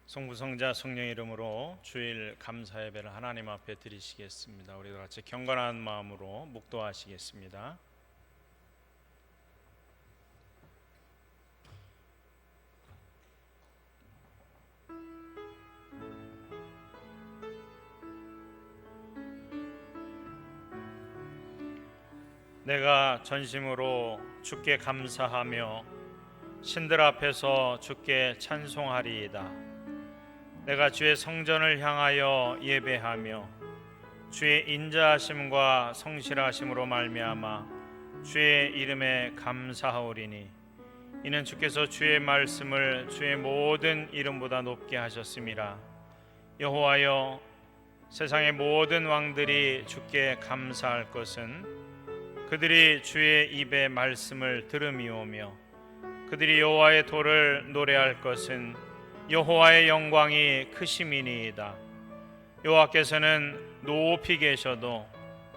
성부, 성자, 성령 이름으로 주일 감사 예배를 하나님 앞에 드리시겠습니다. 우리 같이 경건한 마음으로 묵도하시겠습니다. 내가 전심으로 주께 감사하며 신들 앞에서 주께 찬송하리이다. 내가 주의 성전을 향하여 예배하며 주의 인자하심과 성실하심으로 말미암아 주의 이름에 감사하오리니 이는 주께서 주의 말씀을 주의 모든 이름보다 높게 하셨음이라. 여호와여, 세상의 모든 왕들이 주께 감사할 것은 그들이 주의 입의 말씀을 들음이오며 그들이 여호와의 도를 노래할 것은 여호와의 영광이 크심이니이다. 여호와께서는 높이 계셔도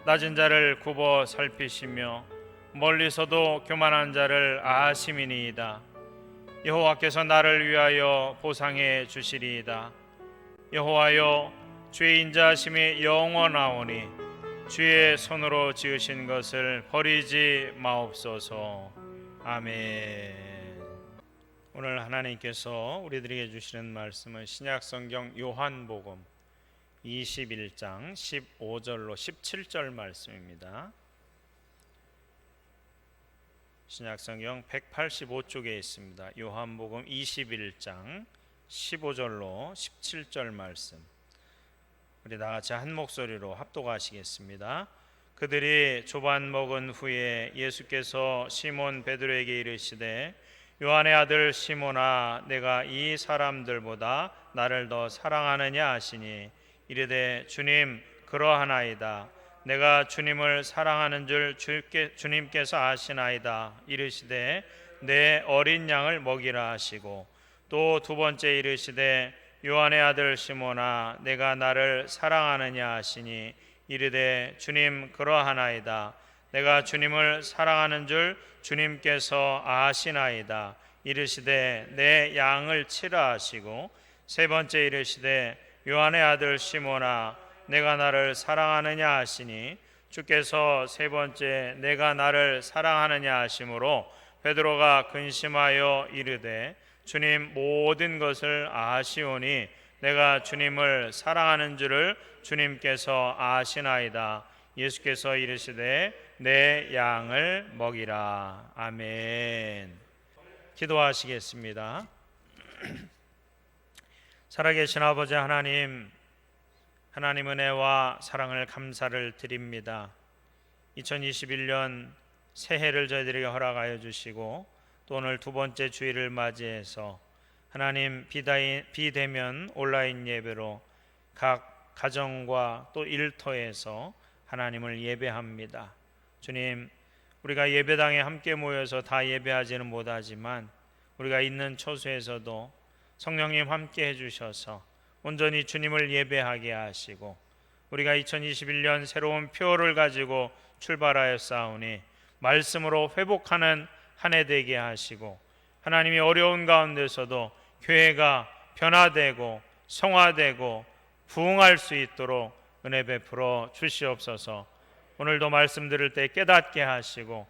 낮은 자를 굽어 살피시며 멀리서도 교만한 자를 아심이니이다. 여호와께서 나를 위하여 보상해 주시리이다. 여호와여, 주의 인자하심이 영원하오니 주의 손으로 지으신 것을 버리지 마옵소서. 아멘. 오늘 하나님께서 우리들에게 주시는 말씀은 신약성경 요한복음 21장 15절로 17절 말씀입니다. 신약성경 185쪽에 있습니다. 요한복음 21장 15절로 17절 말씀, 우리 다같이 한 목소리로 합독하시겠습니다. 그들이 조반 먹은 후에 예수께서 시몬 베드로에게 이르시되 요한의 아들 시몬아, 내가 이 사람들보다 나를 더 사랑하느냐 하시니 이르되 주님, 그러하나이다. 내가 주님을 사랑하는 줄 주님께서 아시나이다. 이르시되 내 어린 양을 먹이라 하시고 또 두 번째 이르시되 요한의 아들 시몬아, 내가 나를 사랑하느냐 하시니 이르되 주님, 그러하나이다. 내가 주님을 사랑하는 줄 주님께서 아시나이다. 이르시되 내 양을 치라 하시고 세 번째 이르시되 요한의 아들 시몬아, 내가 나를 사랑하느냐 하시니 주께서 세 번째 내가 나를 사랑하느냐 하심으로 베드로가 근심하여 이르되 주님, 모든 것을 아시오니 내가 주님을 사랑하는 줄을 주님께서 아시나이다. 예수께서 이르시되 내 양을 먹이라. 아멘. 기도하시겠습니다. 살아계신 아버지 하나님, 하나님 은혜와 사랑을 감사를 드립니다. 2021년 새해를 저희들에게 허락하여 주시고 또 오늘 두 번째 주일을 맞이해서 하나님 비대면 온라인 예배로 각 가정과 또 일터에서 하나님을 예배합니다. 주님, 우리가 예배당에 함께 모여서 다 예배하지는 못하지만 우리가 있는 처소에서도 성령님 함께 해주셔서 온전히 주님을 예배하게 하시고 우리가 2021년 새로운 표를 가지고 출발하였사오니 말씀으로 회복하는 한 해 되게 하시고 하나님이 어려운 가운데서도 교회가 변화되고 성화되고 부흥할 수 있도록 은혜 베풀어 주시옵소서. 오늘도 말씀 들을 때 깨닫게 하시고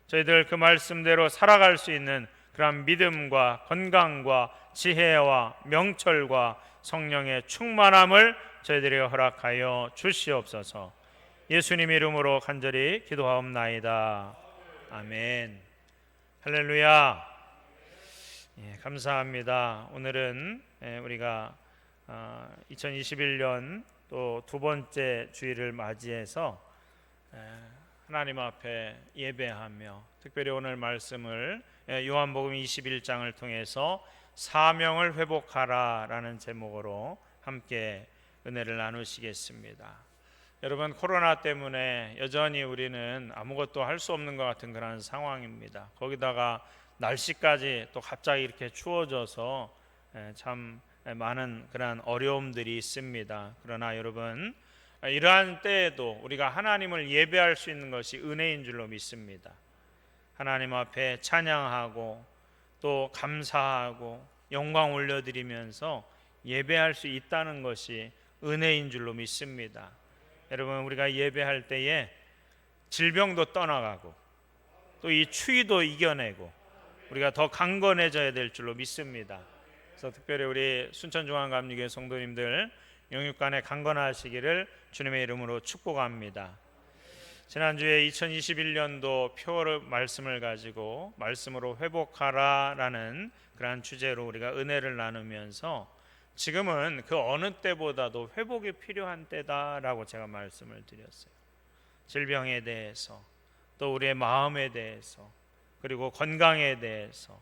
저희들 그 말씀대로 살아갈 수 있는 그런 믿음과 건강과 지혜와 명철과 성령의 충만함을 저희들에게 허락하여 주시옵소서. 예수님 이름으로 간절히 기도하옵나이다. 아멘. 할렐루야. 감사합니다. 오늘은 우리가 2021년 또 두 번째 주일을 맞이해서 하나님 앞에 예배하며 특별히 오늘 말씀을 요한복음 21장을 통해서 사명을 회복하라 라는 제목으로 함께 은혜를 나누시겠습니다. 여러분, 코로나 때문에 여전히 우리는 아무것도 할 수 없는 것 같은 그런 상황입니다. 거기다가 날씨까지 또 갑자기 이렇게 추워져서 참 많은 그런 어려움들이 있습니다. 그러나 여러분, 이러한 때에도 우리가 하나님을 예배할 수 있는 것이 은혜인 줄로 믿습니다. 하나님 앞에 찬양하고 또 감사하고 영광 올려드리면서 예배할 수 있다는 것이 은혜인 줄로 믿습니다. 여러분, 우리가 예배할 때에 질병도 떠나가고 또 이 추위도 이겨내고 우리가 더 강건해져야 될 줄로 믿습니다. 그래서 특별히 우리 순천중앙감리교회 성도님들 영육간에 강건하시기를 주님의 이름으로 축복합니다. 지난주에 2021년도 표어를 말씀을 가지고 말씀으로 회복하라라는 그러한 주제로 우리가 은혜를 나누면서 지금은 그 어느 때보다도 회복이 필요한 때다라고 제가 말씀을 드렸어요. 질병에 대해서, 또 우리의 마음에 대해서, 그리고 건강에 대해서,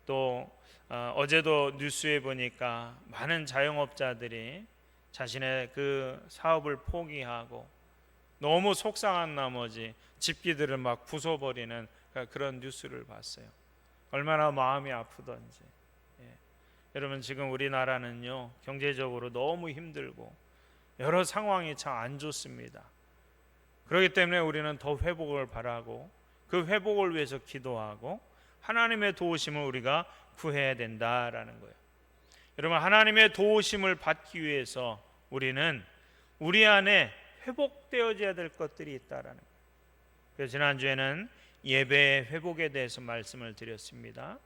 또 어제도 뉴스에 보니까 많은 자영업자들이 자신의 그 사업을 포기하고 너무 속상한 나머지 집기들을 막 부숴버리는 그런 뉴스를 봤어요. 얼마나 마음이 아프던지. 여러분, 지금 우리나라는요 경제적으로 너무 힘들고 여러 상황이 참 안 좋습니다. 그렇기 때문에 우리는 더 회복을 바라고 그 회복을 위해서 기도하고 하나님의 도우심을 우리가 구해야 된다라는 거예요. 여러분, 하나님의 도우심을 받기 위해서 우리는 우리 안에 회복되어져야 될 것들이 있다라는 거예요. 그래서 지난주에는 예배의 회복에 대해서 말씀을 드렸습니다.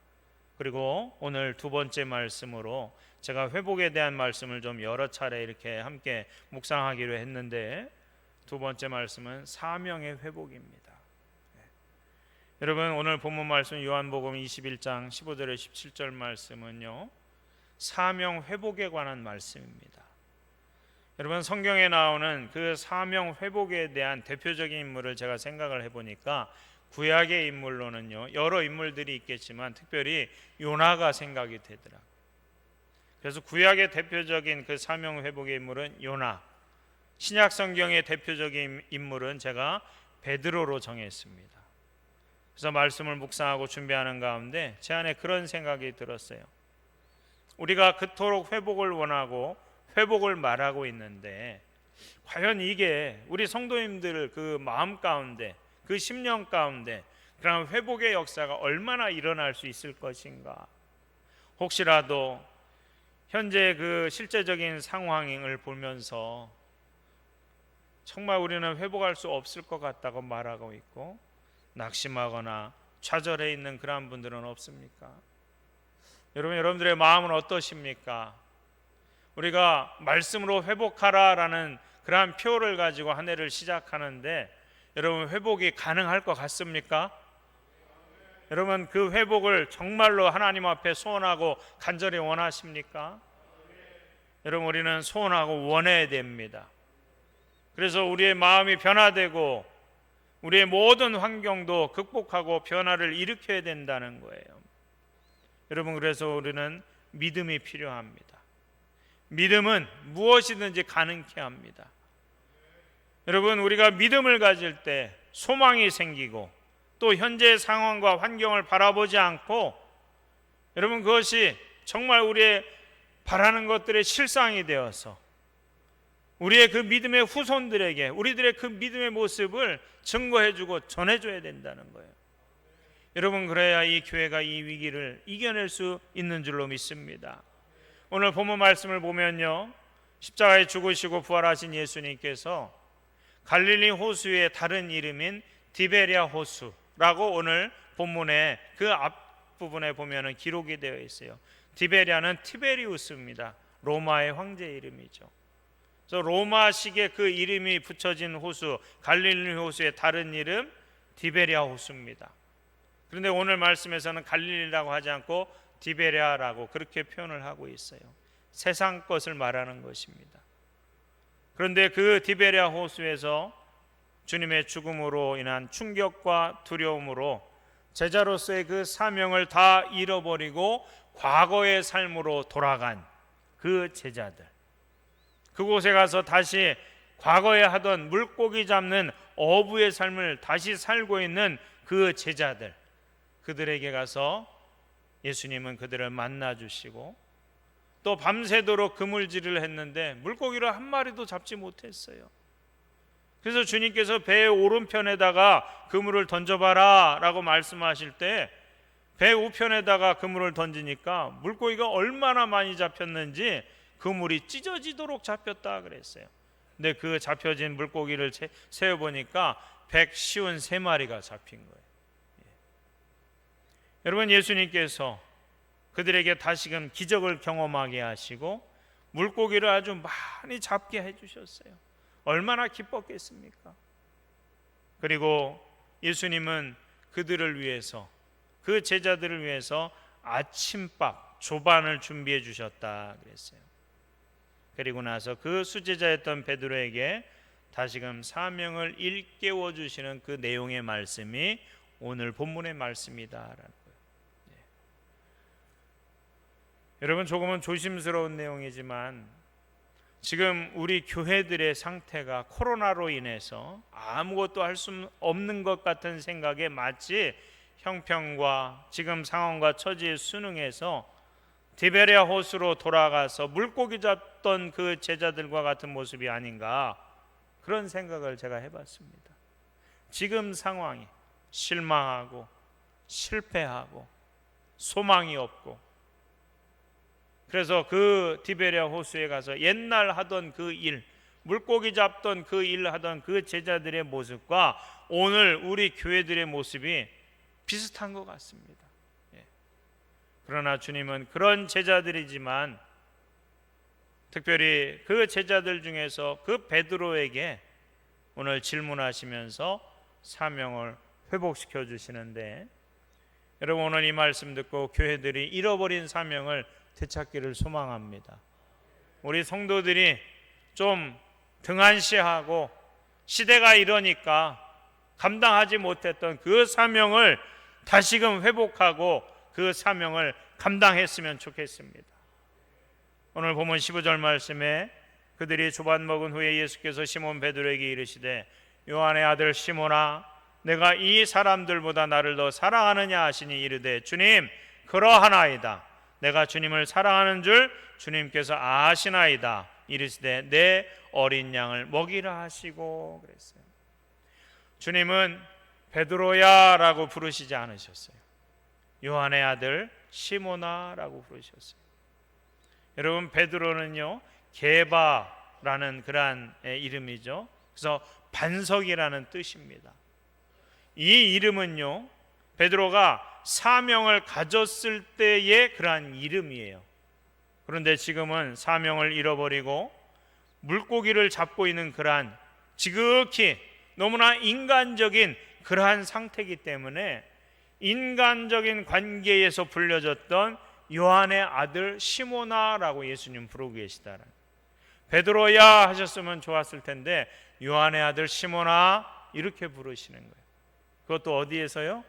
그리고 오늘 두 번째 말씀으로 제가 회복에 대한 말씀을 좀 여러 차례 이렇게 함께 묵상하기로 했는데, 두 번째 말씀은 사명의 회복입니다. 여러분, 오늘 본문 말씀 요한복음 21장 15절에 17절 말씀은요 사명 회복에 관한 말씀입니다. 여러분, 성경에 나오는 그 사명 회복에 대한 대표적인 인물을 제가 생각을 해보니까 구약의 인물로는요 여러 인물들이 있겠지만 특별히 요나가 생각이 되더라고요. 그래서 구약의 대표적인 그 사명 회복의 인물은 요나, 신약 성경의 대표적인 인물은 제가 베드로로 정했습니다. 그래서 말씀을 묵상하고 준비하는 가운데 제 안에 그런 생각이 들었어요. 우리가 그토록 회복을 원하고 회복을 말하고 있는데 과연 이게 우리 성도님들 그 마음 가운데, 그 심령 가운데 그런 회복의 역사가 얼마나 일어날 수 있을 것인가. 혹시라도 현재 그 실제적인 상황을 보면서 정말 우리는 회복할 수 없을 것 같다고 말하고 있고 낙심하거나 좌절해 있는 그러한 분들은 없습니까? 여러분들의 마음은 어떠십니까? 우리가 말씀으로 회복하라라는 그러한 표를 가지고 한 해를 시작하는데 여러분, 회복이 가능할 것 같습니까? 여러분, 그 회복을 정말로 하나님 앞에 소원하고 간절히 원하십니까? 여러분, 우리는 소원하고 원해야 됩니다. 그래서 우리의 마음이 변화되고 우리의 모든 환경도 극복하고 변화를 일으켜야 된다는 거예요. 여러분, 그래서 우리는 믿음이 필요합니다. 믿음은 무엇이든지 가능케 합니다. 여러분, 우리가 믿음을 가질 때 소망이 생기고 또 현재의 상황과 환경을 바라보지 않고 여러분 그것이 정말 우리의 바라는 것들의 실상이 되어서 우리의 그 믿음의 후손들에게 우리들의 그 믿음의 모습을 증거해주고 전해줘야 된다는 거예요. 여러분, 그래야 이 교회가 이 위기를 이겨낼 수 있는 줄로 믿습니다. 오늘 본문 말씀을 보면요 십자가에 죽으시고 부활하신 예수님께서 갈릴리 호수의 다른 이름인 디베랴 호수라고 오늘 본문의 그 앞부분에 보면은 기록이 되어 있어요. 디베랴는 티베리우스입니다. 로마의 황제 이름이죠. 그래서 로마식의 그 이름이 붙여진 호수, 갈릴리 호수의 다른 이름 디베랴 호수입니다. 그런데 오늘 말씀에서는 갈릴리라고 하지 않고 디베랴라고 그렇게 표현을 하고 있어요. 세상 것을 말하는 것입니다. 그런데 그 디베랴 호수에서 주님의 죽음으로 인한 충격과 두려움으로 제자로서의 그 사명을 다 잃어버리고 과거의 삶으로 돌아간 그 제자들, 그곳에 가서 다시 과거에 하던 물고기 잡는 어부의 삶을 다시 살고 있는 그 제자들, 그들에게 가서 예수님은 그들을 만나 주시고 또 밤새도록 그물질을 했는데 물고기를 한 마리도 잡지 못했어요. 그래서 주님께서 배의 오른편에다가 그물을 던져봐라 라고 말씀하실 때 배 우편에다가 그물을 던지니까 물고기가 얼마나 많이 잡혔는지 그물이 찢어지도록 잡혔다 그랬어요. 근데 그 잡혀진 물고기를 세어보니까 153마리가 잡힌 거예요. 여러분, 예수님께서 그들에게 다시금 기적을 경험하게 하시고 물고기를 아주 많이 잡게 해주셨어요. 얼마나 기뻤겠습니까? 그리고 예수님은 그들을 위해서, 그 제자들을 위해서 아침밥 조반을 준비해 주셨다 그랬어요. 그리고 나서 그 수제자였던 베드로에게 다시금 사명을 일깨워 주시는 그 내용의 말씀이 오늘 본문의 말씀이다라는 거예요. 여러분, 조금은 조심스러운 내용이지만 지금 우리 교회들의 상태가 코로나로 인해서 아무것도 할 수 없는 것 같은 생각에 마치 형편과 지금 상황과 처지에 순응해서 디베랴 호수로 돌아가서 물고기 잡던 그 제자들과 같은 모습이 아닌가, 그런 생각을 제가 해봤습니다. 지금 상황이 실망하고 실패하고 소망이 없고, 그래서 그 디베랴 호수에 가서 옛날 하던 그 일, 물고기 잡던 그 일 하던 그 제자들의 모습과 오늘 우리 교회들의 모습이 비슷한 것 같습니다. 그러나 주님은 그런 제자들이지만 특별히 그 제자들 중에서 그 베드로에게 오늘 질문하시면서 사명을 회복시켜 주시는데, 여러분, 오늘 이 말씀 듣고 교회들이 잃어버린 사명을 되찾기를 소망합니다. 우리 성도들이 좀 등한시하고 시대가 이러니까 감당하지 못했던 그 사명을 다시금 회복하고 그 사명을 감당했으면 좋겠습니다. 오늘 본문 15절 말씀에 그들이 조반 먹은 후에 예수께서 시몬 베드로에게 이르시되 요한의 아들 시몬아, 내가 이 사람들보다 나를 더 사랑하느냐 하시니 이르되 주님, 그러하나이다. 내가 주님을 사랑하는 줄 주님께서 아시나이다. 이르시되 내 어린 양을 먹이라 하시고 그랬어요. 주님은 베드로야 라고 부르시지 않으셨어요. 요한의 아들 시몬아 라고 부르셨어요. 여러분, 베드로는요 게바라는 그러한 이름이죠. 그래서 반석이라는 뜻입니다. 이 이름은요 베드로가 사명을 가졌을 때의 그러한 이름이에요. 그런데 지금은 사명을 잃어버리고 물고기를 잡고 있는 그러한 지극히 너무나 인간적인 그러한 상태이기 때문에 인간적인 관계에서 불려졌던 요한의 아들 시몬아라고 예수님 부르고 계시다라는, 베드로야 하셨으면 좋았을 텐데 요한의 아들 시몬아 이렇게 부르시는 거예요. 그것도 어디에서요?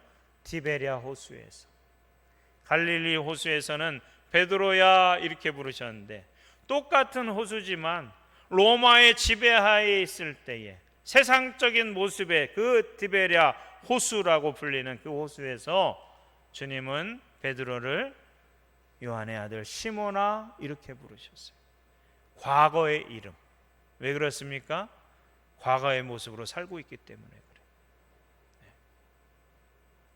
디베랴 호수에서. 갈릴리 호수에서는 베드로야 이렇게 부르셨는데, 똑같은 호수지만 로마의 지배하에 있을 때에 세상적인 모습의 그 디베랴 호수라고 불리는 그 호수에서 주님은 베드로를 요한의 아들 시몬아 이렇게 부르셨어요. 과거의 이름. 왜 그렇습니까? 과거의 모습으로 살고 있기 때문에 그래요.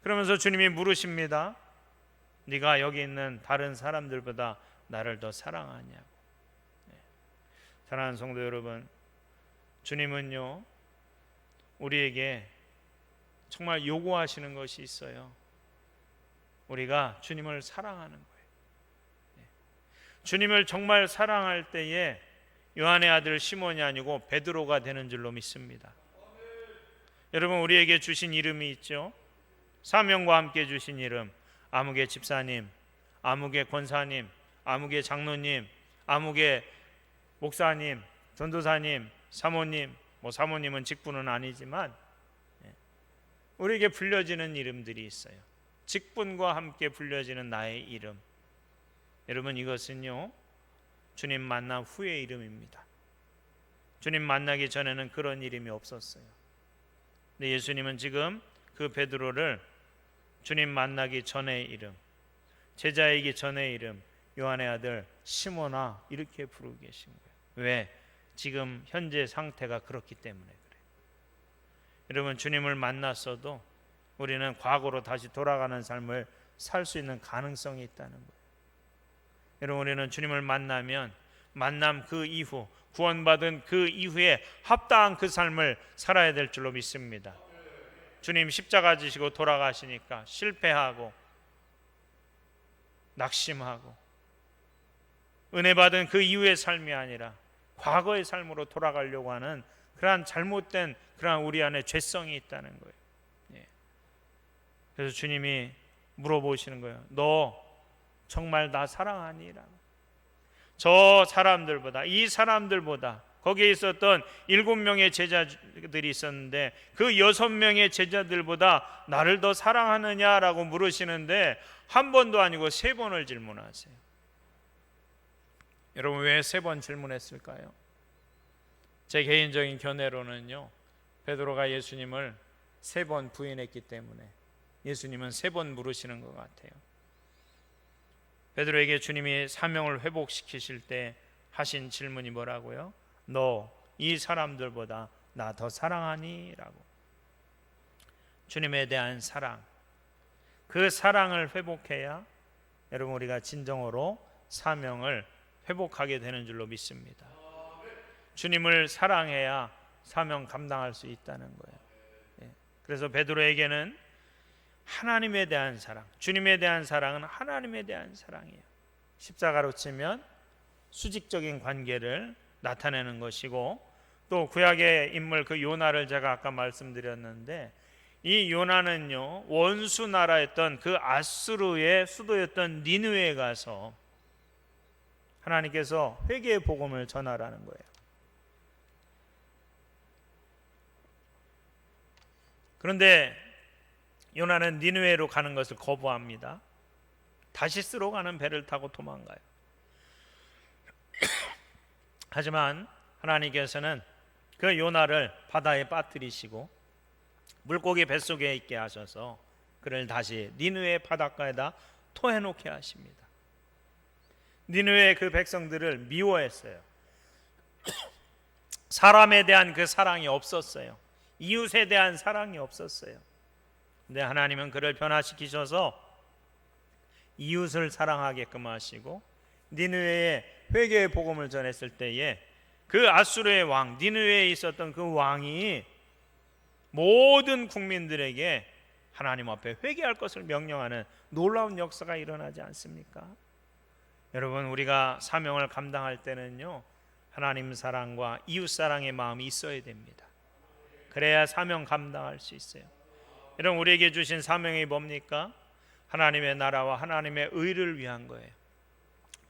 그러면서 주님이 물으십니다. 네가 여기 있는 다른 사람들보다 나를 더 사랑하냐고. 사랑하는 성도 여러분, 주님은요 우리에게 정말 요구하시는 것이 있어요. 우리가 주님을 사랑하는 거예요. 주님을 정말 사랑할 때에 요한의 아들 시몬이 아니고 베드로가 되는 줄로 믿습니다. 여러분, 우리에게 주신 이름이 있죠. 사명과 함께 주신 이름, 아무개 집사님, 아무개 권사님, 아무개 장로님, 아무개 목사님, 전도사님, 사모님, 사모님은 직분은 아니지만 우리에게 불려지는 이름들이 있어요. 직분과 함께 불려지는 나의 이름. 여러분, 이것은요 주님 만난 후의 이름입니다. 주님 만나기 전에는 그런 이름이 없었어요. 근데 예수님은 지금 그 베드로를 주님 만나기 전의 이름, 제자이기 전의 이름, 요한의 아들 시몬아 이렇게 부르고 계신 거예요. 왜? 지금 현재 상태가 그렇기 때문에 그래요. 여러분, 주님을 만났어도 우리는 과거로 다시 돌아가는 삶을 살 수 있는 가능성이 있다는 거예요. 여러분, 우리는 주님을 만나면 만남 그 이후, 구원받은 그 이후에 합당한 그 삶을 살아야 될 줄로 믿습니다. 주님 십자가 지시고 돌아가시니까 실패하고 낙심하고 은혜 받은 그 이후의 삶이 아니라 과거의 삶으로 돌아가려고 하는 그러한 잘못된 그러한 우리 안에 죄성이 있다는 거예요. 그래서 주님이 물어보시는 거예요. 너 정말 나 사랑하니라고. 저 사람들보다, 이 사람들보다, 거기에 있었던 7명의 제자들이 있었는데 그 6명의 제자들보다 나를 더 사랑하느냐라고 물으시는데 한 번도 아니고 3번을 질문하세요. 여러분 왜 3번 질문했을까요? 제 개인적인 견해로는요, 베드로가 예수님을 3번 부인했기 때문에 예수님은 3번 물으시는 것 같아요. 베드로에게 주님이 사명을 회복시키실 때 하신 질문이 뭐라고요? 너 이 사람들보다 나 더 사랑하니? 라고. 주님에 대한 사랑, 그 사랑을 회복해야 여러분 우리가 진정으로 사명을 회복하게 되는 줄로 믿습니다. 주님을 사랑해야 사명 감당할 수 있다는 거예요. 그래서 베드로에게는 하나님에 대한 사랑, 주님에 대한 사랑은 하나님에 대한 사랑이에요. 십자가로 치면 수직적인 관계를 나타내는 것이고, 또 구약의 인물 그 요나를 제가 아까 말씀드렸는데 이 요나는요 원수 나라였던 그 아수르의 수도였던 니느웨에 가서 하나님께서 회개의 복음을 전하라는 거예요. 그런데 요나는 니느웨로 가는 것을 거부합니다. 다시스로 가는 배를 타고 도망가요. 하지만 하나님께서는 그 요나를 바다에 빠뜨리시고 물고기 뱃속에 있게 하셔서 그를 다시 니느웨 바닷가에다 토해놓게 하십니다. 니느웨의 그 백성들을 미워했어요. 사람에 대한 그 사랑이 없었어요. 이웃에 대한 사랑이 없었어요. 근데 하나님은 그를 변화시키셔서 이웃을 사랑하게끔 하시고 니느웨에 회개의 복음을 전했을 때에 그 아수르의 왕 니느웨에 있었던 그 왕이 모든 국민들에게 하나님 앞에 회개할 것을 명령하는 놀라운 역사가 일어나지 않습니까? 여러분 우리가 사명을 감당할 때는요 하나님 사랑과 이웃 사랑의 마음이 있어야 됩니다. 그래야 사명 감당할 수 있어요. 여러분 우리에게 주신 사명이 뭡니까? 하나님의 나라와 하나님의 의를 위한 거예요.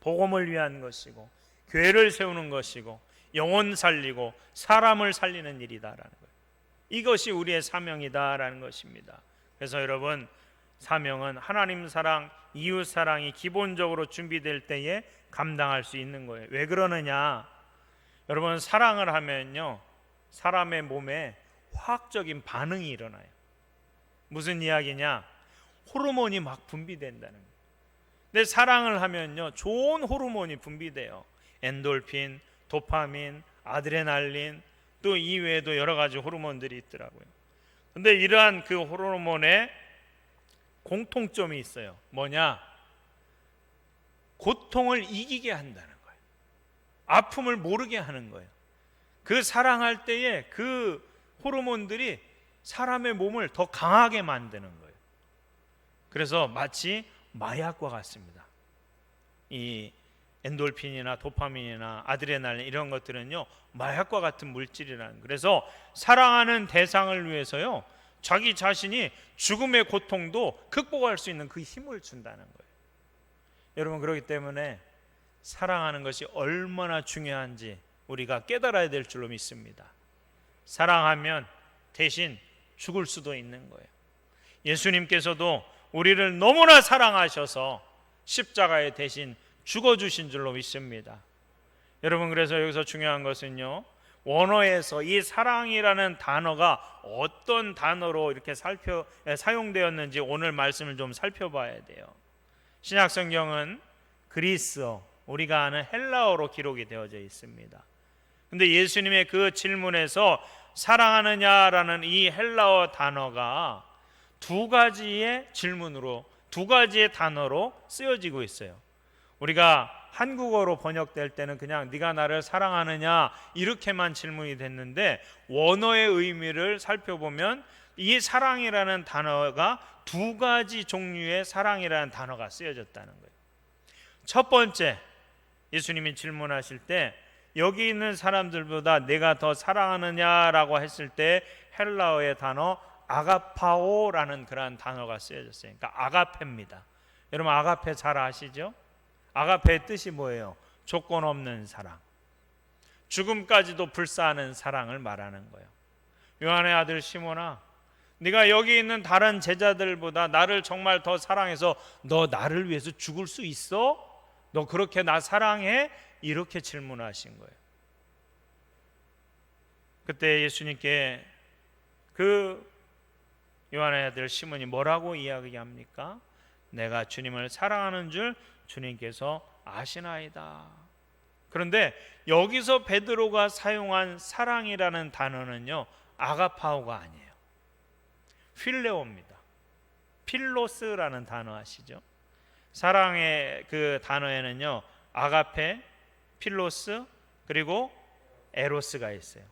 복음을 위한 것이고 교회를 세우는 것이고 영혼 살리고 사람을 살리는 일이다라는 거예요. 이것이 우리의 사명이다라는 것입니다. 그래서 여러분 사명은 하나님 사랑, 이웃 사랑이 기본적으로 준비될 때에 감당할 수 있는 거예요. 왜 그러느냐? 여러분 사랑을 하면요 사람의 몸에 화학적인 반응이 일어나요. 무슨 이야기냐? 호르몬이 막 분비된다는 거예요. 근데 사랑을 하면요 좋은 호르몬이 분비돼요. 엔돌핀, 도파민, 아드레날린, 또 이외에도 여러 가지 호르몬들이 있더라고요. 근데 이러한 그 호르몬에 공통점이 있어요. 뭐냐? 고통을 이기게 한다는 거예요. 아픔을 모르게 하는 거예요. 그 사랑할 때에 그 호르몬들이 사람의 몸을 더 강하게 만드는 거예요. 그래서 마치 마약과 같습니다. 이 엔돌핀이나 도파민이나 아드레날린 이런 것들은요 마약과 같은 물질이라는 거예요. 그래서 사랑하는 대상을 위해서요 자기 자신이 죽음의 고통도 극복할 수 있는 그 힘을 준다는 거예요. 여러분 그렇기 때문에 사랑하는 것이 얼마나 중요한지 우리가 깨달아야 될 줄로 믿습니다. 사랑하면 대신 죽을 수도 있는 거예요. 예수님께서도 우리를 너무나 사랑하셔서 십자가에 대신 죽어주신 줄로 믿습니다. 여러분 그래서 여기서 중요한 것은요 원어에서 이 사랑이라는 단어가 어떤 단어로 이렇게 사용되었는지 오늘 말씀을 좀 살펴봐야 돼요. 신약성경은 그리스어, 우리가 아는 헬라어로 기록이 되어져 있습니다. 근데 예수님의 그 질문에서 사랑하느냐라는 이 헬라어 단어가 두 가지의 질문으로 두 가지의 단어로 쓰여지고 있어요. 우리가 한국어로 번역될 때는 그냥 네가 나를 사랑하느냐 이렇게만 질문이 됐는데 원어의 의미를 살펴보면 이 사랑이라는 단어가 두 가지 종류의 사랑이라는 단어가 쓰여졌다는 거예요. 첫 번째, 예수님이 질문하실 때 여기 있는 사람들보다 내가 더 사랑하느냐라고 했을 때 헬라어의 단어 아가파오라는 그러한 단어가 쓰여졌어요. 그러니까 아가페입니다. 여러분 아가페 잘 아시죠? 아가페의 뜻이 뭐예요? 조건 없는 사랑, 죽음까지도 불사하는 사랑을 말하는 거예요. 요한의 아들 시몬아, 네가 여기 있는 다른 제자들보다 나를 정말 더 사랑해서 너 나를 위해서 죽을 수 있어? 너 그렇게 나 사랑해? 이렇게 질문하신 거예요. 그때 예수님께 그 요한의 아들 시몬이 뭐라고 이야기합니까? 내가 주님을 사랑하는 줄 주님께서 아시나이다. 그런데 여기서 베드로가 사용한 사랑이라는 단어는요, 아가파오가 아니에요. 필레오입니다. 필로스라는 단어 아시죠? 사랑의 그 단어에는요, 아가페, 필로스, 그리고 에로스가 있어요.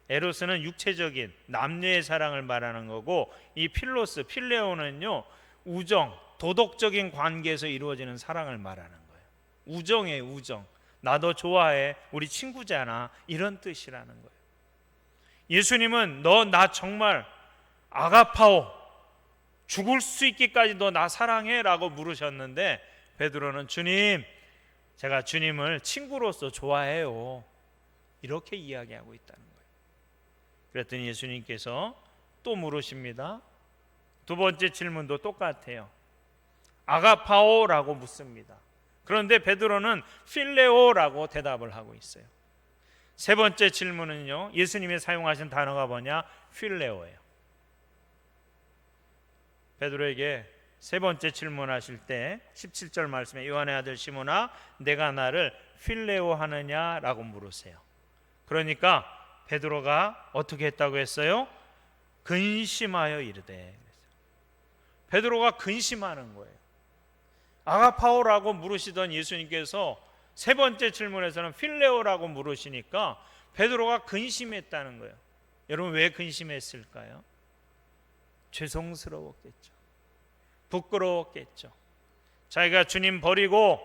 에로스는 육체적인 남녀의 사랑을 말하는 거고, 이 필로스, 필레오는요, 우정, 도덕적인 관계에서 이루어지는 사랑을 말하는 거예요. 우정이에요, 우정. 나 너 좋아해, 우리 친구잖아, 이런 뜻이라는 거예요. 예수님은 너 나 정말 아가파오, 죽을 수 있기까지 너 나 사랑해? 라고 물으셨는데 베드로는 주님, 제가 주님을 친구로서 좋아해요, 이렇게 이야기하고 있다는 거예요. 그랬더니 예수님께서 또 물으십니다. 두 번째 질문도 똑같아요. 아가파오라고 묻습니다. 그런데 베드로는 필레오라고 대답을 하고 있어요. 세 번째 질문은요, 예수님이 사용하신 단어가 뭐냐? 필레오예요. 베드로에게 세 번째 질문하실 때 17절 말씀에 요한의 아들 시몬아, 내가 나를 필레오 하느냐라고 물으세요. 그러니까 베드로가 어떻게 했다고 했어요? 근심하여 이르되. 베드로가 근심하는 거예요. 아가파오라고 물으시던 예수님께서 세 번째 질문에서는 필레오라고 물으시니까 베드로가 근심했다는 거예요. 여러분 왜 근심했을까요? 죄송스러웠겠죠. 부끄러웠겠죠. 자기가 주님 버리고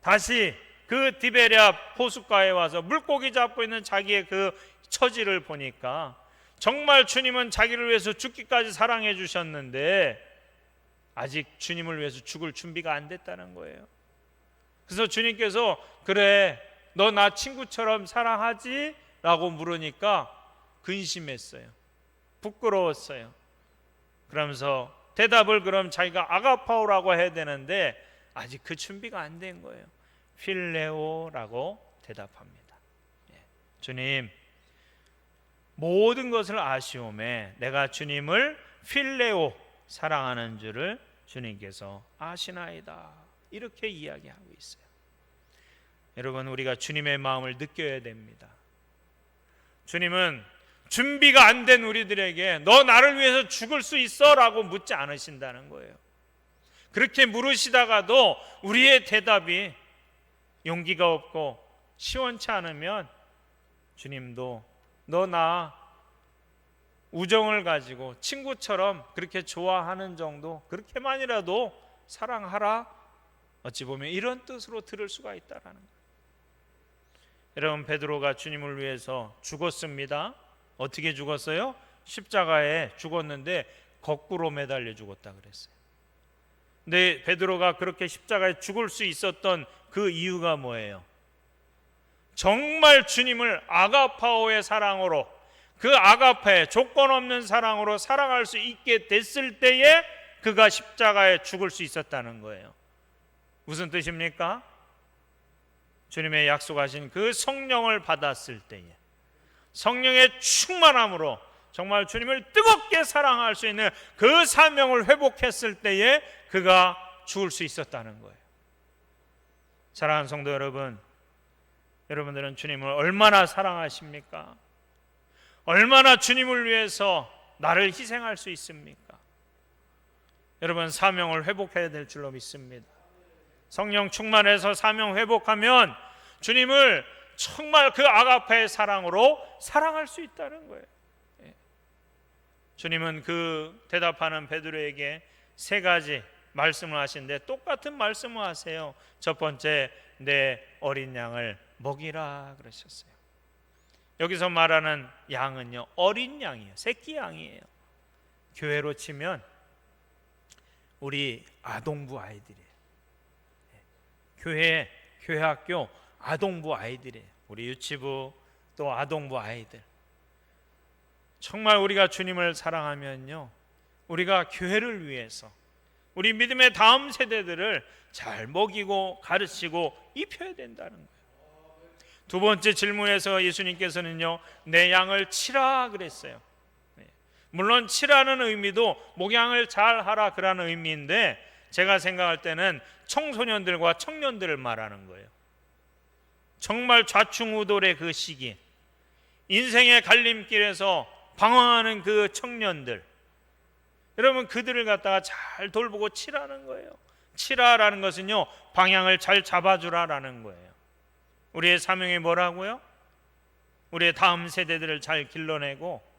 다시 그 디베랴 호숫가에 와서 물고기 잡고 있는 자기의 그 처지를 보니까 정말 주님은 자기를 위해서 죽기까지 사랑해 주셨는데 아직 주님을 위해서 죽을 준비가 안 됐다는 거예요. 그래서 주님께서 그래 너 나 친구처럼 사랑하지? 라고 물으니까 근심했어요. 부끄러웠어요. 그러면서 대답을 그럼 자기가 아가파오라고 해야 되는데 아직 그 준비가 안 된 거예요. 필레오라고 대답합니다. 주님, 모든 것을 아시오매 내가 주님을 필레오 사랑하는 줄을 주님께서 아시나이다, 이렇게 이야기하고 있어요. 여러분, 우리가 주님의 마음을 느껴야 됩니다. 주님은 준비가 안 된 우리들에게 너 나를 위해서 죽을 수 있어? 라고 묻지 않으신다는 거예요. 그렇게 물으시다가도 우리의 대답이 용기가 없고 시원치 않으면 주님도 너 나 우정을 가지고 친구처럼 그렇게 좋아하는 정도, 그렇게만이라도 사랑하라, 어찌 보면 이런 뜻으로 들을 수가 있다라는 거예요. 여러분, 베드로가 주님을 위해서 죽었습니다. 어떻게 죽었어요? 십자가에 죽었는데 거꾸로 매달려 죽었다 그랬어요. 근데 베드로가 그렇게 십자가에 죽을 수 있었던 그 이유가 뭐예요? 정말 주님을 아가파오의 사랑으로, 그 아가페 조건 없는 사랑으로 사랑할 수 있게 됐을 때에 그가 십자가에 죽을 수 있었다는 거예요. 무슨 뜻입니까? 주님의 약속하신 그 성령을 받았을 때에, 성령의 충만함으로 정말 주님을 뜨겁게 사랑할 수 있는 그 사명을 회복했을 때에 그가 죽을 수 있었다는 거예요. 사랑하는 성도 여러분, 여러분들은 주님을 얼마나 사랑하십니까? 얼마나 주님을 위해서 나를 희생할 수 있습니까? 여러분, 사명을 회복해야 될 줄로 믿습니다. 성령 충만해서 사명 회복하면 주님을 정말 그 아가페의 사랑으로 사랑할 수 있다는 거예요. 주님은 그 대답하는 베드로에게 세 가지 말씀을 하시는데 똑같은 말씀을 하세요. 첫 번째, 내 어린 양을 먹이라 그러셨어요. 여기서 말하는 양은요, 어린 양이에요. 새끼 양이에요. 교회로 치면 우리 아동부 아이들이에요. 교회 학교 아동부 아이들이에요. 우리 유치부 또 아동부 아이들. 정말 우리가 주님을 사랑하면요, 우리가 교회를 위해서 우리 믿음의 다음 세대들을 잘 먹이고 가르치고 입혀야 된다는 거예요. 두 번째 질문에서 예수님께서는요, 내 양을 치라 그랬어요. 물론 치라는 의미도 목양을 잘 하라 그라는 의미인데, 제가 생각할 때는 청소년들과 청년들을 말하는 거예요. 정말 좌충우돌의 그 시기, 인생의 갈림길에서 방황하는 그 청년들, 여러분 그들을 갖다가 잘 돌보고 치라는 거예요. 치라라는 것은요, 방향을 잘 잡아주라라는 거예요. 우리의 사명이 뭐라고요? 우리의 다음 세대들을 잘 길러내고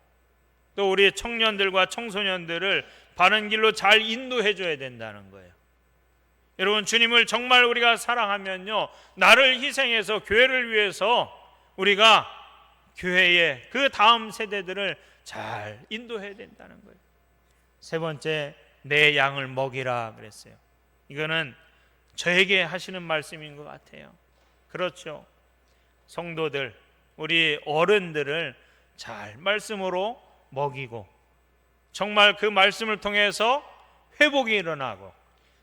또 우리의 청년들과 청소년들을 바른 길로 잘 인도해 줘야 된다는 거예요. 여러분, 주님을 정말 우리가 사랑하면요, 나를 희생해서 교회를 위해서 우리가 교회의 그 다음 세대들을 잘 인도해야 된다는 거예요. 세 번째, 내 양을 먹이라 그랬어요. 이거는 저에게 하시는 말씀인 것 같아요. 그렇죠. 성도들, 우리 어른들을 잘 말씀으로 먹이고 정말 그 말씀을 통해서 회복이 일어나고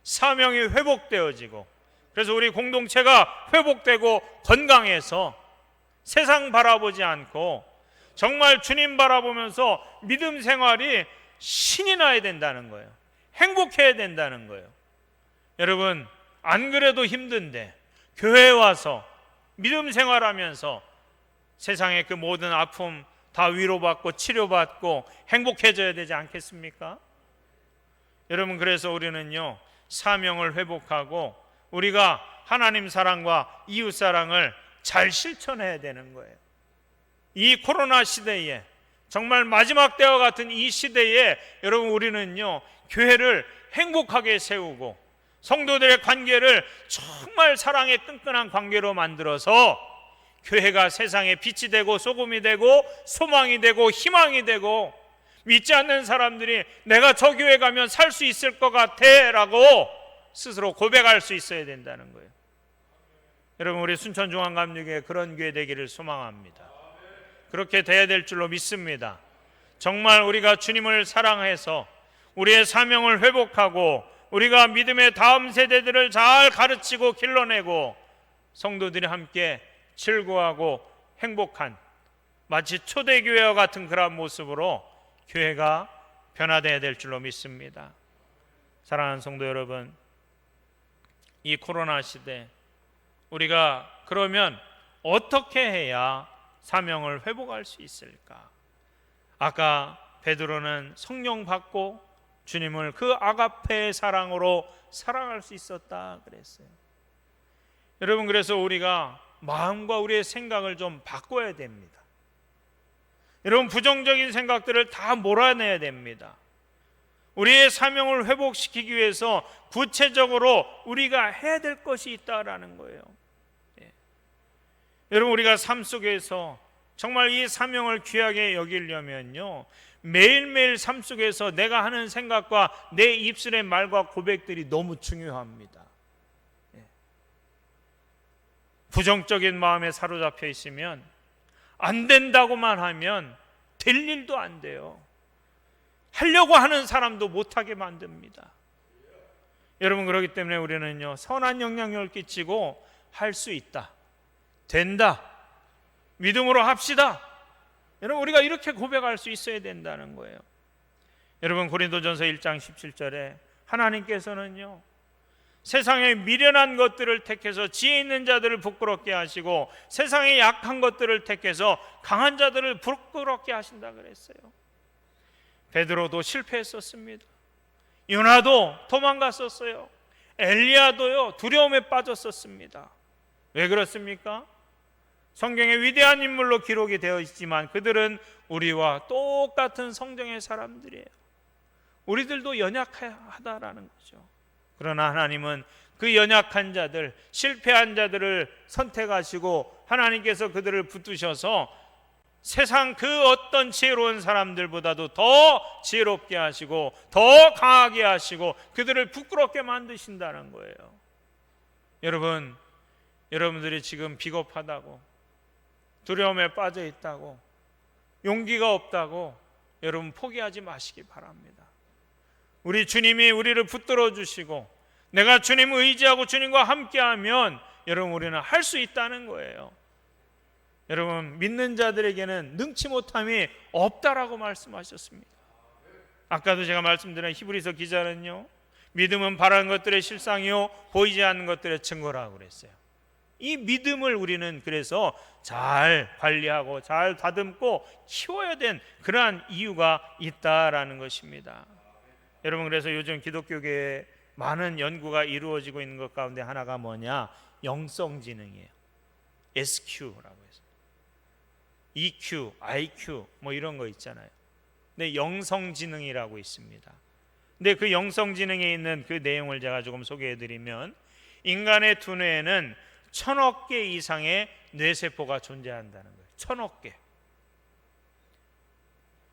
사명이 회복되어지고, 그래서 우리 공동체가 회복되고 건강해서 세상 바라보지 않고 정말 주님 바라보면서 믿음 생활이 신이 나야 된다는 거예요. 행복해야 된다는 거예요. 여러분, 안 그래도 힘든데 교회에 와서 믿음 생활하면서 세상의 그 모든 아픔 다 위로받고 치료받고 행복해져야 되지 않겠습니까? 여러분, 그래서 우리는요, 사명을 회복하고 우리가 하나님 사랑과 이웃 사랑을 잘 실천해야 되는 거예요. 이 코로나 시대에, 정말 마지막 때와 같은 이 시대에 여러분, 우리는요, 교회를 행복하게 세우고 성도들의 관계를 정말 사랑의 끈끈한 관계로 만들어서 교회가 세상에 빛이 되고 소금이 되고 소망이 되고 희망이 되고, 믿지 않는 사람들이 내가 저 교회 가면 살 수 있을 것 같아 라고 스스로 고백할 수 있어야 된다는 거예요. 여러분, 우리 순천중앙감리교회 그런 교회 되기를 소망합니다. 그렇게 돼야 될 줄로 믿습니다. 정말 우리가 주님을 사랑해서 우리의 사명을 회복하고 우리가 믿음의 다음 세대들을 잘 가르치고 길러내고 성도들이 함께 즐거워하고 행복한, 마치 초대교회와 같은 그런 모습으로 교회가 변화되어야 될 줄로 믿습니다. 사랑하는 성도 여러분, 이 코로나 시대 우리가 그러면 어떻게 해야 사명을 회복할 수 있을까? 아까 베드로는 성령 받고 주님을 그 아가페의 사랑으로 사랑할 수 있었다 그랬어요. 여러분, 그래서 우리가 마음과 우리의 생각을 좀 바꿔야 됩니다. 여러분, 부정적인 생각들을 다 몰아내야 됩니다. 우리의 사명을 회복시키기 위해서 구체적으로 우리가 해야 될 것이 있다라는 거예요. 여러분, 우리가 삶 속에서 정말 이 사명을 귀하게 여기려면요, 매일매일 삶 속에서 내가 하는 생각과 내 입술의 말과 고백들이 너무 중요합니다. 부정적인 마음에 사로잡혀 있으면, 안 된다고만 하면 될 일도 안 돼요. 하려고 하는 사람도 못하게 만듭니다. 여러분, 그렇기 때문에 우리는요, 선한 영향력을 끼치고 할 수 있다, 된다, 믿음으로 합시다. 여러분, 우리가 이렇게 고백할 수 있어야 된다는 거예요. 여러분, 고린도전서 1장 17절에 하나님께서는요, 세상의 미련한 것들을 택해서 지혜 있는 자들을 부끄럽게 하시고 세상의 약한 것들을 택해서 강한 자들을 부끄럽게 하신다 그랬어요. 베드로도 실패했었습니다. 요나도 도망갔었어요. 엘리야도요 두려움에 빠졌었습니다. 왜 그렇습니까? 성경에 위대한 인물로 기록이 되어 있지만 그들은 우리와 똑같은 성경의 사람들이에요. 우리들도 연약하다라는 거죠. 그러나 하나님은 그 연약한 자들, 실패한 자들을 선택하시고 하나님께서 그들을 붙드셔서 세상 그 어떤 지혜로운 사람들보다도 더 지혜롭게 하시고 더 강하게 하시고 그들을 부끄럽게 만드신다는 거예요. 여러분들이 지금 비겁하다고, 두려움에 빠져 있다고, 용기가 없다고 여러분 포기하지 마시기 바랍니다. 우리 주님이 우리를 붙들어 주시고 내가 주님을 의지하고 주님과 함께하면 여러분 우리는 할 수 있다는 거예요. 여러분 믿는 자들에게는 능치 못함이 없다라고 말씀하셨습니다. 아까도 제가 말씀드린 히브리서 기자는요, 믿음은 바라는 것들의 실상이요 보이지 않는 것들의 증거라고 그랬어요. 이 믿음을 우리는 그래서 잘 관리하고 잘 다듬고 키워야 된 그러한 이유가 있다라는 것입니다. 여러분 그래서 요즘 기독교계에 많은 연구가 이루어지고 있는 것 가운데 하나가 뭐냐? 영성지능이에요. SQ라고 해서 EQ, IQ 뭐 이런 거 있잖아요. 근데 영성지능이라고 있습니다. 근데 그 영성지능에 있는 그 내용을 제가 조금 소개해드리면 인간의 두뇌에는 1000억 개 이상의 뇌세포가 존재한다는 거예요. 1000억 개.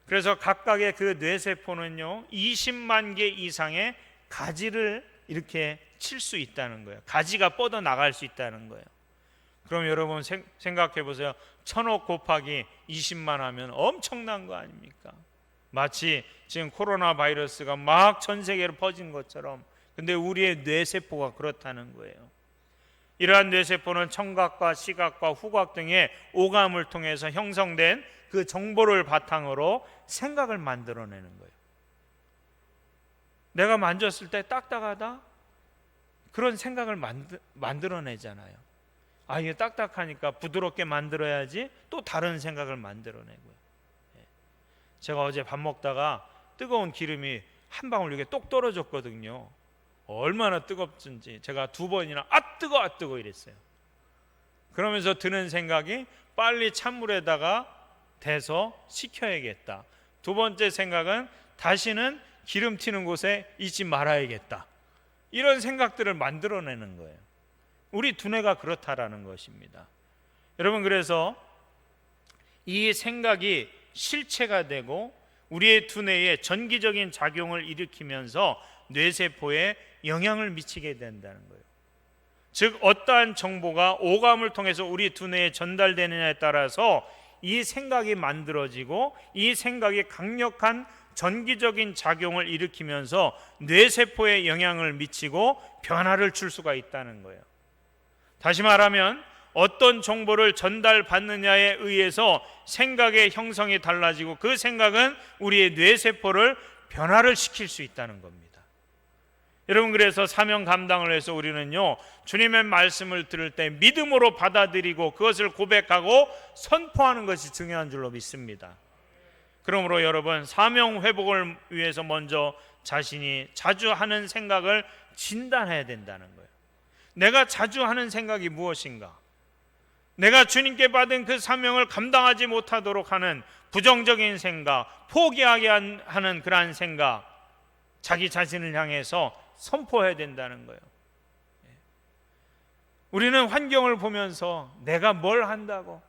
그래서 각각의 그 뇌세포는요 20만 개 이상의 가지를 이렇게 칠 수 있다는 거예요. 가지가 뻗어 나갈 수 있다는 거예요. 그럼 여러분 생각해 보세요. 1000억 곱하기 20만 하면 엄청난 거 아닙니까? 마치 지금 코로나 바이러스가 막 전 세계로 퍼진 것처럼. 근데 우리의 뇌세포가 그렇다는 거예요. 이러한 뇌세포는 청각과 시각과 후각 등의 오감을 통해서 형성된 그 정보를 바탕으로 생각을 만들어내는 거예요. 내가 만졌을 때 딱딱하다? 그런 생각을 만들어내잖아요. 아, 이게 딱딱하니까 부드럽게 만들어야지. 또 다른 생각을 만들어내고요. 제가 어제 밥 먹다가 뜨거운 기름이 한 방울 이렇게 똑 떨어졌거든요. 얼마나 뜨겁든지 제가 2번이나 아 뜨거 이랬어요. 그러면서 드는 생각이 빨리 찬물에다가 대서 식혀야겠다. 2번째 생각은 다시는 기름 튀는 곳에 있지 말아야겠다. 이런 생각들을 만들어내는 거예요. 우리 두뇌가 그렇다라는 것입니다. 여러분 그래서 이 생각이 실체가 되고 우리의 두뇌에 전기적인 작용을 일으키면서 뇌세포에 영향을 미치게 된다는 거예요. 즉 어떠한 정보가 오감을 통해서 우리 두뇌에 전달되느냐에 따라서 이 생각이 만들어지고 이 생각이 강력한 전기적인 작용을 일으키면서 뇌세포에 영향을 미치고 변화를 줄 수가 있다는 거예요. 다시 말하면 어떤 정보를 전달받느냐에 의해서 생각의 형성이 달라지고 그 생각은 우리의 뇌세포를 변화를 시킬 수 있다는 겁니다. 여러분 그래서 사명 감당을 해서 우리는요 주님의 말씀을 들을 때 믿음으로 받아들이고 그것을 고백하고 선포하는 것이 중요한 줄로 믿습니다. 그러므로 여러분 사명 회복을 위해서 먼저 자신이 자주 하는 생각을 진단해야 된다는 거예요. 내가 자주 하는 생각이 무엇인가? 내가 주님께 받은 그 사명을 감당하지 못하도록 하는 부정적인 생각, 포기하게 하는 그러한 생각, 자기 자신을 향해서 선포해야 된다는 거예요. 우리는 환경을 보면서 내가 뭘 한다고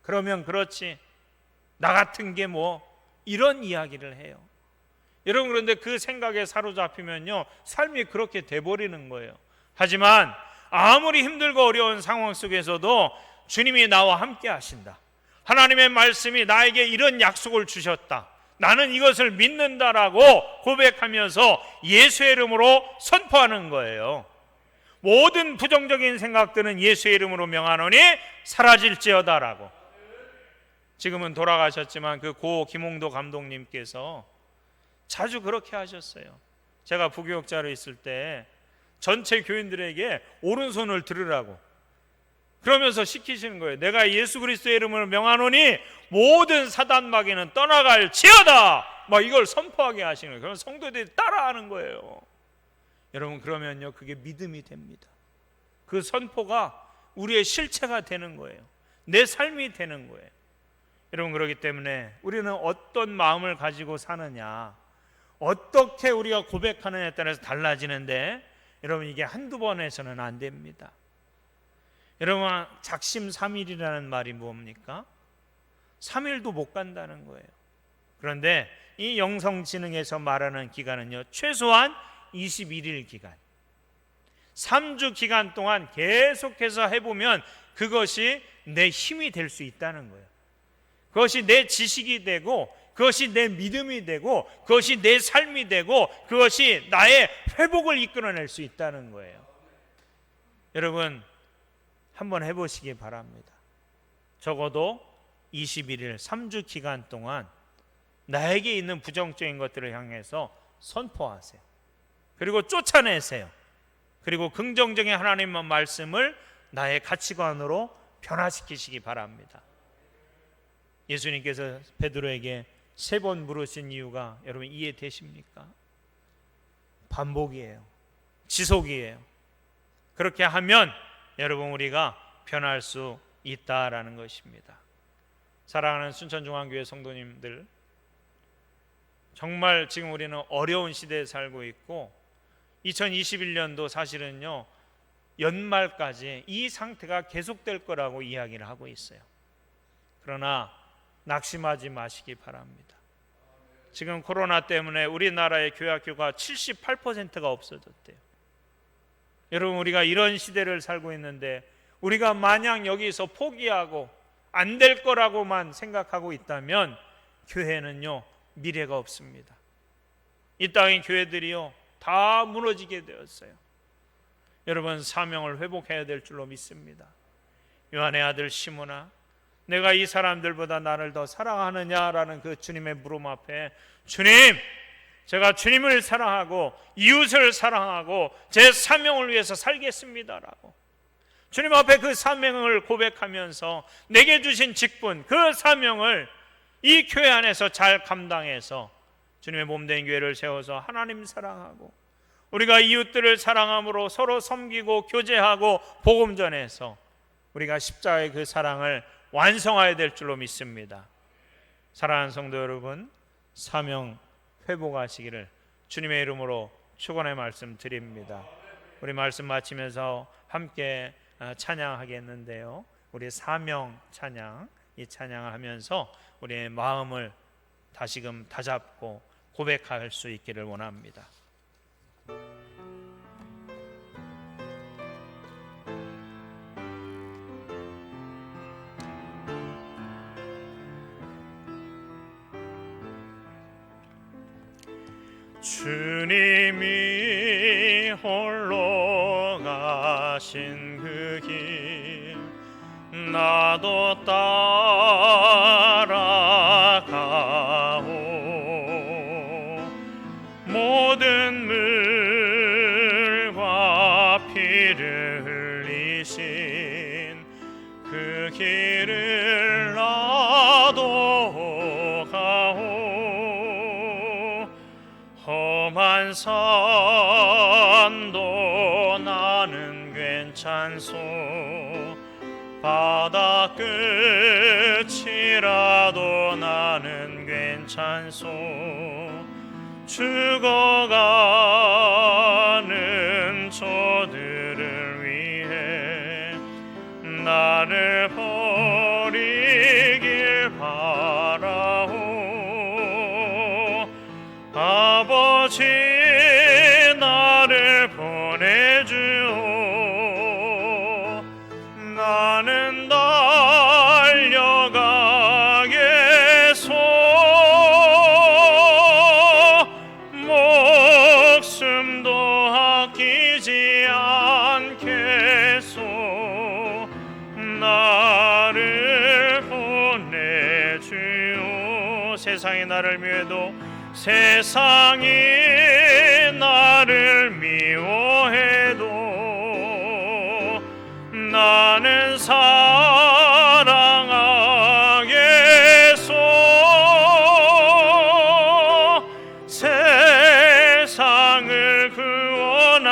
그러면 그렇지 나 같은 게 뭐 이런 이야기를 해요. 여러분 그런데 그 생각에 사로잡히면요 삶이 그렇게 돼버리는 거예요. 하지만 아무리 힘들고 어려운 상황 속에서도 주님이 나와 함께 하신다. 하나님의 말씀이 나에게 이런 약속을 주셨다. 나는 이것을 믿는다라고 고백하면서 예수의 이름으로 선포하는 거예요. 모든 부정적인 생각들은 예수의 이름으로 명하노니 사라질지어다라고. 지금은 돌아가셨지만 그 고 김홍도 감독님께서 자주 그렇게 하셨어요. 제가 부교육자로 있을 때 전체 교인들에게 오른손을 들으라고 그러면서 시키시는 거예요. 내가 예수 그리스도의 이름을 명하노니 모든 사단 마귀는 떠나갈지어다. 막 이걸 선포하게 하시는 거예요. 그럼 성도들이 따라하는 거예요. 여러분 그러면요 그게 믿음이 됩니다. 그 선포가 우리의 실체가 되는 거예요. 내 삶이 되는 거예요. 여러분 그렇기 때문에 우리는 어떤 마음을 가지고 사느냐, 어떻게 우리가 고백하느냐에 따라서 달라지는데 여러분 이게 한두 번 해서는 안 됩니다. 여러분 작심삼일이라는 말이 뭡니까? 3일도 못 간다는 거예요. 그런데 이 영성지능에서 말하는 기간은요 최소한 21일 기간, 3주 기간 동안 계속해서 해보면 그것이 내 힘이 될 수 있다는 거예요. 그것이 내 지식이 되고, 그것이 내 믿음이 되고, 그것이 내 삶이 되고, 그것이 나의 회복을 이끌어낼 수 있다는 거예요. 여러분 한번 해보시기 바랍니다. 적어도 21일 3주 기간 동안 나에게 있는 부정적인 것들을 향해서 선포하세요. 그리고 쫓아내세요. 그리고 긍정적인 하나님의 말씀을 나의 가치관으로 변화시키시기 바랍니다. 예수님께서 베드로에게 3번 물으신 이유가 여러분 이해되십니까? 반복이에요. 지속이에요. 그렇게 하면 여러분 우리가 변할 수 있다라는 것입니다. 사랑하는 순천중앙교회 성도님들, 정말 지금 우리는 어려운 시대에 살고 있고 2021년도 사실은요 연말까지 이 상태가 계속될 거라고 이야기를 하고 있어요. 그러나 낙심하지 마시기 바랍니다. 지금 코로나 때문에 우리나라의 교회학교가 78%가 없어졌대요. 여러분 우리가 이런 시대를 살고 있는데 우리가 마냥 여기서 포기하고 안 될 거라고만 생각하고 있다면 교회는요 미래가 없습니다. 이 땅의 교회들이요 다 무너지게 되었어요. 여러분 사명을 회복해야 될 줄로 믿습니다. 요한의 아들 시몬아, 내가 이 사람들보다 나를 더 사랑하느냐라는 그 주님의 물음 앞에 주님, 제가 주님을 사랑하고 이웃을 사랑하고 제 사명을 위해서 살겠습니다라고 주님 앞에 그 사명을 고백하면서 내게 주신 직분, 그 사명을 이 교회 안에서 잘 감당해서 주님의 몸된 교회를 세워서 하나님 사랑하고 우리가 이웃들을 사랑함으로 서로 섬기고 교제하고 복음 전해서 우리가 십자가의 그 사랑을 완성해야 될 줄로 믿습니다. 사랑하는 성도 여러분, 사명 회복하시기를 주님의 이름으로 축원의 말씀 드립니다. 우리 말씀 마치면서 함께 찬양하겠는데요, 우리 사명 찬양, 이 찬양을 하면서 우리의 마음을 다시금 다잡고 고백할 수 있기를 원합니다. 주님이 홀로 가신 그 길 나도 따라가오. 모든 물과 피를 흘리신 그 길을 나도 가오. 험한 산도 나는 괜찮소. 바다 끝이라도 나는 괜찮소. 죽어가는 저들을 위해 나를 버리길 바라오. 아버지 나를 보내주오. 나는 달려가겠소. 목숨도 아끼지 않겠소. 나를 보내주오. 세상이 나를 미워해도 세상이 나를 미워해도 나는 사랑하겠소. 세상을 구원하시는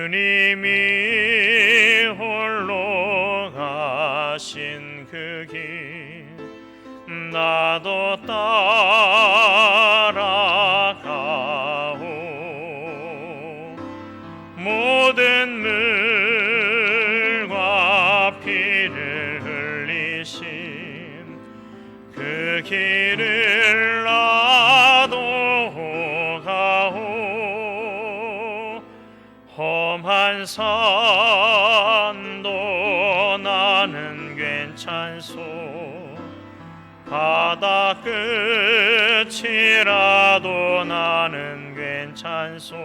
주님이 홀로 가신 그 길 나도 따라가오. 모든 물과 피를 흘리신 그 길을 나도 가오. 험한 산도 나는 괜찮소. 바다 끝이라도 나는 괜찮소.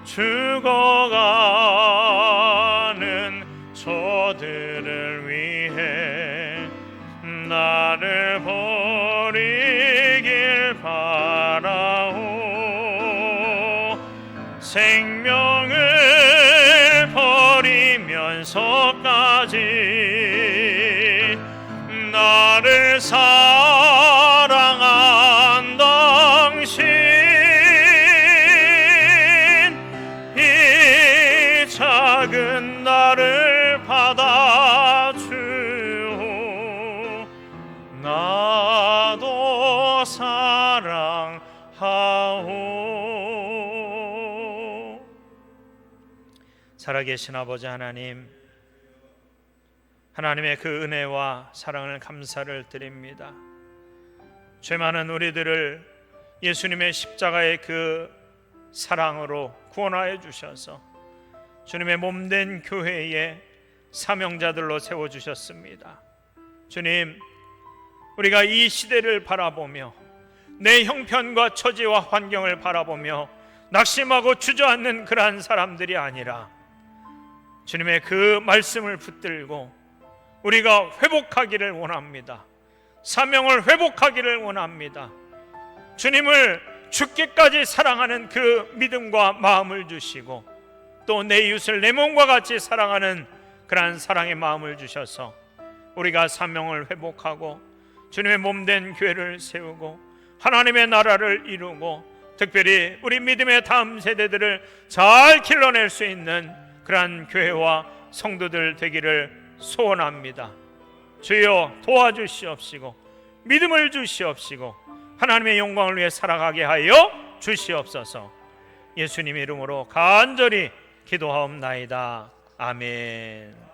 죽어가는 저들을 위해 나를 버리길 바라오. 생명을 버리면서까지 나를 사랑한 당신, 이 작은 나를 받아주오. 나도 사랑하오. 살아계신 아버지 하나님, 하나님의 그 은혜와 사랑을 감사를 드립니다. 죄 많은 우리들을 예수님의 십자가의 그 사랑으로 구원하여 주셔서 주님의 몸된 교회에 사명자들로 세워주셨습니다. 주님, 우리가 이 시대를 바라보며 내 형편과 처지와 환경을 바라보며 낙심하고 주저앉는 그러한 사람들이 아니라 주님의 그 말씀을 붙들고 우리가 회복하기를 원합니다. 사명을 회복하기를 원합니다. 주님을 죽기까지 사랑하는 그 믿음과 마음을 주시고 또 내 이웃을 내 몸과 같이 사랑하는 그러한 사랑의 마음을 주셔서 우리가 사명을 회복하고 주님의 몸된 교회를 세우고 하나님의 나라를 이루고 특별히 우리 믿음의 다음 세대들을 잘 길러낼 수 있는 그러한 교회와 성도들 되기를 소원합니다. 주여 도와주시옵시고 믿음을 주시옵시고 하나님의 영광을 위해 살아가게 하여 주시옵소서. 예수님의 이름으로 간절히 기도하옵나이다. 아멘.